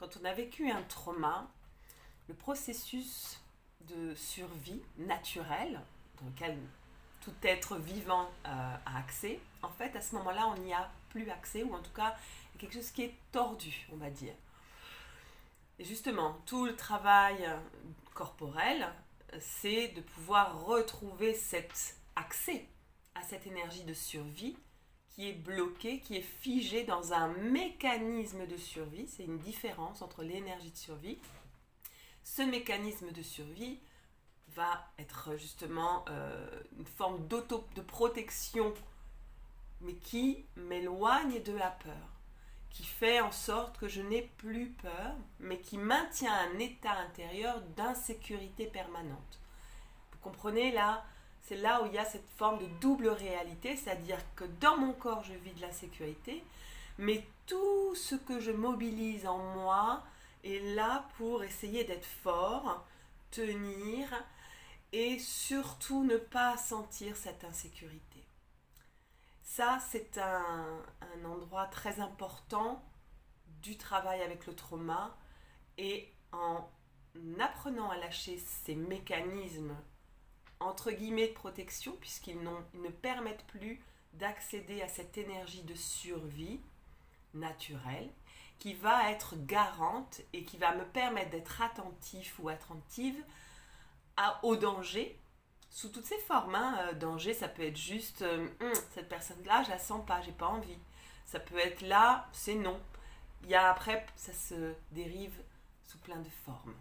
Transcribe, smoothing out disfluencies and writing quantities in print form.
Quand on a vécu un trauma, le processus de survie naturel, dans lequel tout être vivant a accès, en fait, à ce moment-là, on n'y a plus accès, ou en tout cas, il y a quelque chose qui est tordu, on va dire. Et justement, tout le travail corporel, c'est de pouvoir retrouver cet accès à cette énergie de survie qui est bloquée, qui est figée dans un mécanisme de survie. C'est une différence entre l'énergie de survie. Ce mécanisme de survie va être justement une forme de protection, mais qui m'éloigne de la peur, qui fait en sorte que je n'ai plus peur, mais qui maintient un état intérieur d'insécurité permanente. Vous comprenez là? C'est là où il y a cette forme de double réalité, c'est-à-dire que dans mon corps, je vis de la sécurité, mais tout ce que je mobilise en moi est là pour essayer d'être fort, tenir et surtout ne pas sentir cette insécurité. Ça, c'est un endroit très important du travail avec le trauma, et en apprenant à lâcher ces mécanismes entre guillemets de protection, puisqu'ils ne permettent plus d'accéder à cette énergie de survie naturelle qui va être garante et qui va me permettre d'être attentif ou attentive au danger sous toutes ses formes. Danger, ça peut être juste cette personne-là, je la sens pas, j'ai pas envie. Ça peut être là, c'est non. Après, ça se dérive sous plein de formes.